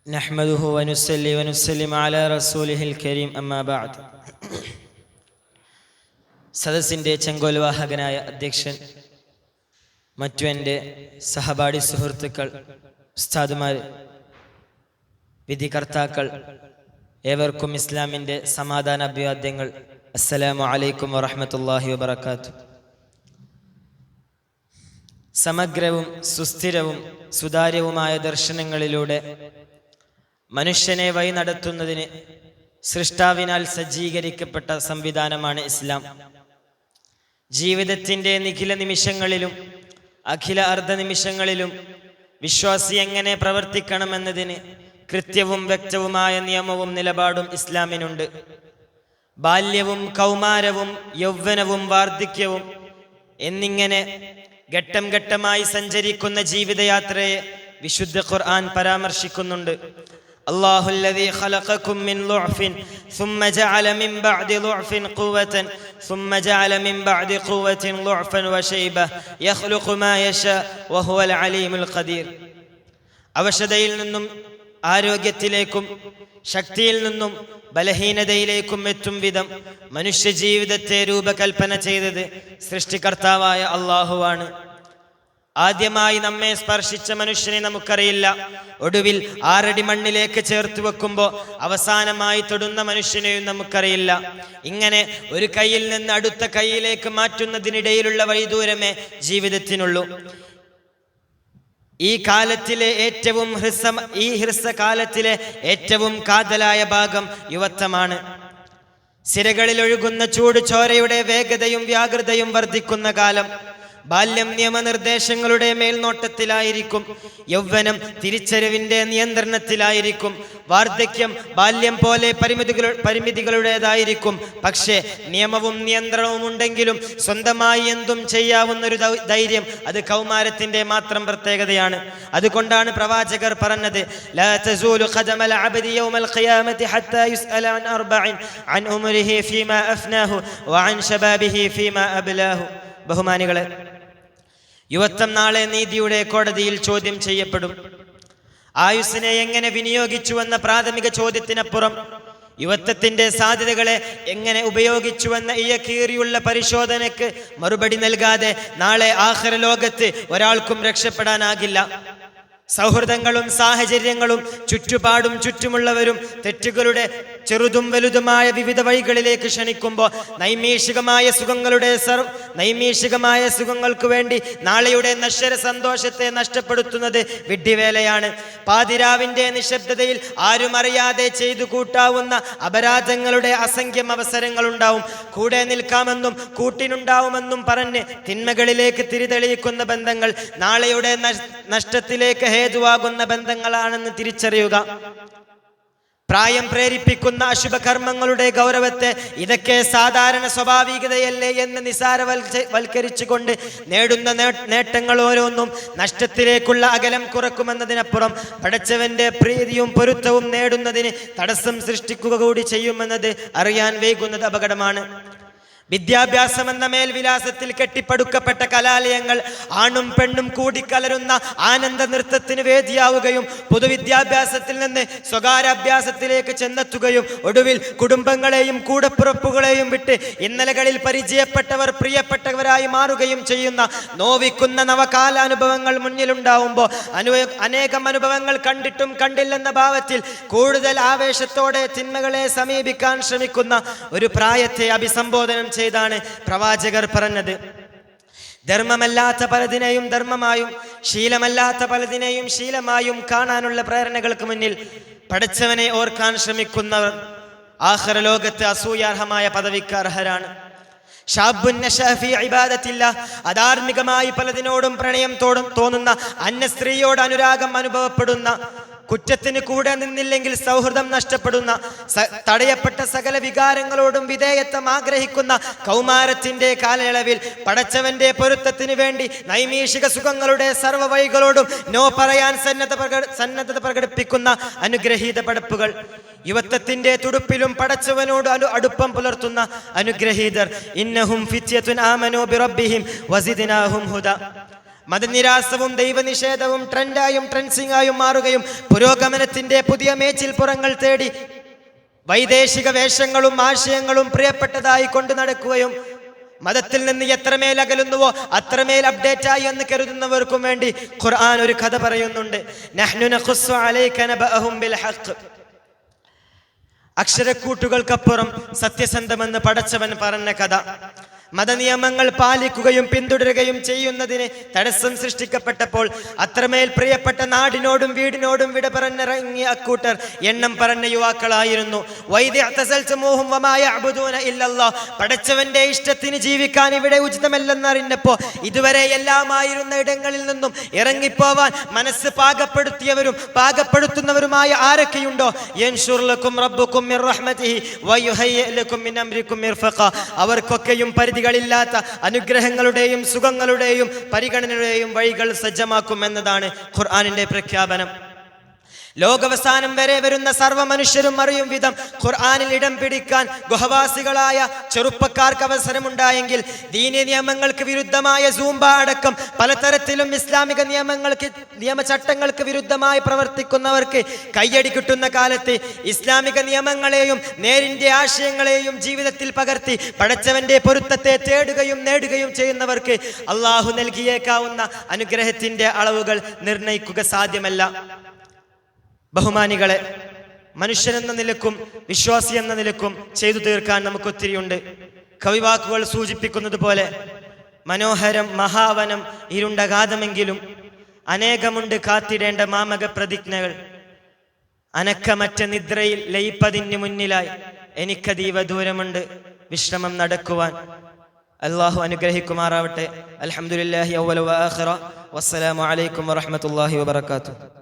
നഹ്മദുഹു വനുസല്ലി വനുസല്ലിമു അലാ റസൂലിഹിൽ കരീം അമ്മാ ബഅദ്. സദസ്സിൻ്റെ ചെങ്കോൽവാഹകനായ അധ്യക്ഷൻ, മറ്റു എൻ്റെ സഹപാഠി സുഹൃത്തുക്കൾ, ഉസ്താദുമാർ, വിധികർത്താക്കൾ, ഏവർക്കും ഇസ്ലാമിൻ്റെ സമാധാന അഭിവാദ്യങ്ങൾ. അസ്സലാമു അലൈക്കും വറഹ്മത്തുള്ളാഹി വബറകാതുഹു. സമഗ്രവും സുസ്ഥിരവും സുതാര്യവുമായ ദർശനങ്ങളിലൂടെ മനുഷ്യനെ വഴി നടത്തുന്നതിന് സൃഷ്ടാവിനാൽ സജ്ജീകരിക്കപ്പെട്ട സംവിധാനമാണ് ഇസ്ലാം. ജീവിതത്തിൻ്റെ നിഖില നിമിഷങ്ങളിലും അഖില അർദ്ധ നിമിഷങ്ങളിലും വിശ്വാസി എങ്ങനെ പ്രവർത്തിക്കണമെന്നതിന് കൃത്യവും വ്യക്തവുമായ നിയമവും നിലപാടും ഇസ്ലാമിനുണ്ട്. ബാല്യവും കൗമാരവും യൗവനവും വാർദ്ധക്യവും എന്നിങ്ങനെ ഘട്ടം ഘട്ടമായി സഞ്ചരിക്കുന്ന ജീവിതയാത്രയെ വിശുദ്ധ ഖുർആൻ പരാമർശിക്കുന്നുണ്ട്. അല്ലാഹുല്ലദീ ഖലഖകും മിൻ ളുഅഫിൻ സുമ്മ ജഅല മിൻ ബഅദി ളുഅഫിൻ ഖുവതൻ സുമ്മ ജഅല മിൻ ബഅദി ഖുവതൻ ളുഅഫൻ വശൈബ യഖ്ലുഖു മാ യശാ വഹുവൽ അലീമുൽ ഖദീർ. അവശതയിൽ നിന്നും ആരോഗ്യത്തിലേക്കും ശക്തിയിൽ നിന്നും ബലഹീനതയിലേക്കും എത്തും വിധം മനുഷ്യ ജീവിതത്തെ രൂപകൽപ്പന ചെയ്തത് സൃഷ്ടികർത്താവായ അള്ളാഹുവാണ്. ആദ്യമായി നമ്മെ സ്പർശിച്ച മനുഷ്യനെ നമുക്കറിയില്ല. ഒടുവിൽ 6 അടി മണ്ണിലേക്ക് ചേർത്ത് വെക്കുമ്പോൾ അവസാനമായി തൊടുന്ന മനുഷ്യനെയും നമുക്കറിയില്ല. ഇങ്ങനെ ഒരു കൈയിൽ നിന്ന് അടുത്ത കൈയിലേക്ക് മാറ്റുന്നതിനിടയിലുള്ള വഴിദൂരമേ ജീവിതത്തിനുള്ളൂ. ഈ ഹ്രസ്വകാലത്തിലെ ഏറ്റവും കാതലായ ഭാഗം യുവത്വമാണ്. സിരകളിൽ ഒഴുകുന്ന ചൂട് ചോരയുടെ വേഗതയും വ്യാകൃതയും വർദ്ധിക്കുന്ന കാലം. ബാല്യം നിയമനിർദ്ദേശങ്ങളുടെ മേൽനോട്ടത്തിലായിരിക്കും. യൗവനം തിരിച്ചറിവിന്റെ നിയന്ത്രണത്തിലായിരിക്കും. വാർദ്ധക്യം ബാല്യം പോലെ പരിമിതികളുടേതായിരിക്കും. പക്ഷേ നിയമവും നിയന്ത്രണവും ഉണ്ടെങ്കിലും സ്വന്തമായി എന്തും ചെയ്യാവുന്നൊരു ധൈര്യം അത് കൗമാരത്തിന്റെ മാത്രം പ്രത്യേകതയാണ്. അതുകൊണ്ടാണ് പ്രവാചകർ പറഞ്ഞത്, ലാ തസൂലു ഖദമൽ അബ്ദി യൗമൽ ഖിയാമത്തി ഹത്താ യുസ്അല അൻ അർബഇൻ അൻ ഉംരിഹി ഫീമാ അഫ്നാഹു വഅൻ ശബാബിഹി ഫീമാ അബ്ലാഹു. ബഹുമാനികളെ, യുവത്വം നാളെ നീതിയുടെ കോടതിയിൽ ചോദ്യം ചെയ്യപ്പെടും. ആയുസ്സിനെ എങ്ങനെ വിനിയോഗിച്ചുവെന്ന പ്രാഥമിക ചോദ്യത്തിനപ്പുറം യുവത്വത്തിന്റെ സാധ്യതകളെ എങ്ങനെ ഉപയോഗിച്ചുവെന്ന ഇഴകീറിയുള്ള പരിശോധനയ്ക്ക് മറുപടി നൽകാതെ നാളെ ആഖിറ ലോകത്ത് ഒരാൾക്കും രക്ഷപ്പെടാനാകില്ല. സൗഹൃദങ്ങളും സാഹചര്യങ്ങളും ചുറ്റുപാടും ചുറ്റുമുള്ളവരും തെറ്റുകളുടെ ചെറുതും വലുതുമായ വിവിധ വഴികളിലേക്ക് ക്ഷണിക്കുമ്പോൾ നൈമിഷികമായ സുഖങ്ങൾക്ക് വേണ്ടി നാളെയുടെ നശ്വര സന്തോഷത്തെ നഷ്ടപ്പെടുത്തുന്നത് വിഡ്ഢിവേലയാണ്. പാതിരാവിന്റെ നിശബ്ദതയിൽ ആരും അറിയാതെ ചെയ്തു കൂട്ടാവുന്ന അപരാധങ്ങളുടെ അസംഖ്യം അവസരങ്ങളുണ്ടാവും. കൂടെ നിൽക്കാമെന്നും കൂട്ടിനുണ്ടാവുമെന്നും പറഞ്ഞ് തിന്മകളിലേക്ക് തിരിതെളിയിക്കുന്ന ബന്ധങ്ങൾ നാളെയുടെ നഷ്ടത്തിലേക്ക് ഹേതുവാകുന്ന ബന്ധങ്ങളാണെന്ന് തിരിച്ചറിയുക. പ്രായം പ്രേരിപ്പിക്കുന്ന അശുഭകർമ്മങ്ങളുടെ ഗൗരവത്തെ ഇതൊക്കെ സാധാരണ സ്വാഭാവികതയല്ലേ എന്ന് നിസാരവൽക്കരിച്ചുകൊണ്ട് നേടുന്ന നേട്ടങ്ങൾ ഓരോന്നും നഷ്ടത്തിലേക്കുള്ള അകലം കുറക്കുമെന്നതിനപ്പുറം പടച്ചവന്റെ പ്രീതിയും പൊരുത്തവും നേടുന്നതിന് തടസ്സം സൃഷ്ടിക്കുക കൂടി ചെയ്യുമെന്നത് അറിയാൻ വൈകുന്നത് അപകടമാണ്. വിദ്യാഭ്യാസം എന്ന മേൽവിലാസത്തിൽ കെട്ടിപ്പടുക്കപ്പെട്ട കലാലയങ്ങൾ ആണും പെണ്ണും കൂടിക്കലരുന്ന ആനന്ദ നൃത്തത്തിന് വേദിയാവുകയും പൊതുവിദ്യാഭ്യാസത്തിൽ നിന്ന് സ്വകാര്യ അഭ്യാസത്തിലേക്ക് ചെന്നെത്തുകയും ഒടുവിൽ കുടുംബങ്ങളെയും കൂടപ്പിറപ്പുകളെയും വിട്ട് ഇന്നലകളിൽ പരിചയപ്പെട്ടവർ പ്രിയപ്പെട്ടവരായി മാറുകയും ചെയ്യുന്ന നോവിക്കുന്ന നവകാല അനുഭവങ്ങൾ മുന്നിലുണ്ടാവുമ്പോൾ അനേകം അനുഭവങ്ങൾ കണ്ടിട്ടും കണ്ടില്ലെന്ന ഭാവത്തിൽ കൂടുതൽ ആവേശത്തോടെ തിന്മകളെ സമീപിക്കാൻ ശ്രമിക്കുന്ന ഒരു പ്രായത്തെ അഭിസംബോധനം ചെയ്താണ് പ്രവാചകർ പറഞ്ഞത്. ധർമ്മമല്ലാത്ത പലതിനെയും ധർമ്മമായും ശീലമല്ലാത്ത പലതിനെയും ശീലമായും കാണാനുള്ള പ്രേരണകൾക്ക് മുന്നിൽ പടച്ചവനെ ഓർക്കാൻ ശ്രമിക്കുന്നവർ ആഖിറ ലോകത്ത് അസൂയാർഹമായ പദവിക്ക് അർഹരാണ്. അധാർമികമായി പലതിനോടും പ്രണയം തോന്നുന്ന അന്യ സ്ത്രീയോട് അനുരാഗം അനുഭവപ്പെടുന്ന, കുറ്റത്തിന് കൂടെ നിന്നില്ലെങ്കിൽ സൗഹൃദം നഷ്ടപ്പെടുന്ന, തടയപ്പെട്ട സകല വികാരങ്ങളോടും വിധേയത്വം ആഗ്രഹിക്കുന്ന കൗമാരത്തിന്റെ കാലയളവിൽ പടച്ചവന്റെ പൊരുത്തത്തിന് വേണ്ടി നൈമിഷിക സുഖങ്ങളുടെ സർവ്വ വഴികളോടും നോ പറയാൻ സന്നദ്ധത പ്രകടിപ്പിക്കുന്ന അനുഗ്രഹീത പടപ്പുകൾ. യുവത്വത്തിന്റെ തുടുപ്പിലും പടച്ചവനോട് അടുപ്പം പുലർത്തുന്ന അനുഗ്രഹീതർ. ഇന്നഹും ഫിത്യത്തുൻ ആമനൂ ബിറബ്ബിഹിം വസിദ്നാഹും ഹുദാ. മതനിരാസവും ദൈവനിഷേധവും ട്രെൻഡായും ട്രെൻസിംഗായും മാറുകയും പുരോഗമനത്തിന്റെ പുതിയ മേച്ചിൽ പുറങ്ങൾ തേടി വൈദേശിക വേഷങ്ങളും ആശയങ്ങളും പ്രിയപ്പെട്ടതായി കൊണ്ടു നടക്കുകയും മതത്തിൽ നിന്ന് എത്രമേൽ അകലുന്നുവോ അത്രമേൽ അപ്ഡേറ്റ് ആയി എന്ന് കരുതുന്നവർക്കും വേണ്ടി ഖുർആൻ ഒരു കഥ പറയുന്നുണ്ട്. നഹ്നു നഖുസ്സു അലൈക നബഅഹും ബിൽ ഹഖ്. അക്ഷരക്കൂട്ടുകൾക്കപ്പുറം സത്യസന്ധമെന്ന് പടച്ചവൻ പറഞ്ഞ കഥ. മതനിയമങ്ങൾ പാലിക്കുകയും പിന്തുടരുകയും ചെയ്യുന്നതിന് തടസ്സം സൃഷ്ടിക്കപ്പെട്ടപ്പോൾ അത്രമേൽ പ്രിയപ്പെട്ട നാടിനോടും വീടിനോടും വിട പറഞ്ഞിറങ്ങിയ അക്കൂട്ടർ എണ്ണം പറഞ്ഞ യുവാക്കളായിരുന്നു. പടച്ചവന്റെ ഇഷ്ടത്തിന് ജീവിക്കാൻ ഇവിടെ ഉചിതമല്ലെന്നറിഞ്ഞപ്പോ ഇതുവരെ എല്ലാമായിരുന്ന ഇടങ്ങളിൽ നിന്നും ഇറങ്ങിപ്പോവാൻ മനസ്സ് പാകപ്പെടുത്തിയവരും പാകപ്പെടുത്തുന്നവരുമായ ആരൊക്കെയുണ്ടോ അവർക്കൊക്കെയും കളില്ലാത്ത അനുഗ്രഹങ്ങളുടെയും സുഖങ്ങളുടെയും പരിഗണനയുടെയും വഴികൾ സജ്ജമാക്കും എന്നതാണ് ഖുർആനിന്റെ പ്രഖ്യാപനം. ലോകാവസാനം വരെ വരുന്ന സർവ്വ മനുഷ്യരും അറിയും വിധം ഖുർആനിൽ ഇടം പിടിക്കാൻ ഗുഹവാസികളായ ചെറുപ്പക്കാർക്ക് അവസരമുണ്ടായെങ്കിൽ ദീനി നിയമങ്ങൾക്ക് വിരുദ്ധമായ സൂംബ അടക്കം പലതരത്തിലും ഇസ്ലാമിക നിയമചട്ടങ്ങൾക്ക് വിരുദ്ധമായി പ്രവർത്തിക്കുന്നവർക്ക് കയ്യടി കിട്ടുന്ന കാലത്ത് ഇസ്ലാമിക നിയമങ്ങളെയും നേരിന്റെ ആശയങ്ങളെയും ജീവിതത്തിൽ പകർത്തി പടച്ചവന്റെ പൊരുത്തത്തെ തേടുകയും നേടുകയും ചെയ്യുന്നവർക്ക് അള്ളാഹു നൽകിയേക്കാവുന്ന അനുഗ്രഹത്തിന്റെ അളവുകൾ നിർണയിക്കുക സാധ്യമല്ല. ബഹുമാനികളെ, മനുഷ്യനെന്ന നിലക്കും വിശ്വാസി എന്ന നിലക്കും ചെയ്തു തീർക്കാൻ നമുക്കൊത്തിരിയുണ്ട്. കവിവാക്കുകൾ സൂചിപ്പിക്കുന്നത് പോലെ മനോഹരം മഹാവനം ഇരുണ്ടഗാധമെങ്കിലും അനേകമുണ്ട് കാത്തിടേണ്ട മാമക പ്രതിജ്ഞകൾ. അനക്കമറ്റ നിദ്രയിൽ ലയിപ്പതിന് മുന്നിലായി എനിക്കതീവ ദൂരമുണ്ട് വിശ്രമം നടക്കുവാൻ. അല്ലാഹു അനുഗ്രഹിക്കുമാറാവട്ടെ. അൽഹംദുലില്ലാഹി അവ്വല വആഖിറ. വസ്സലാമു അലൈക്കും വറഹ്മത്തുള്ളാഹി വബറകാതുഹു.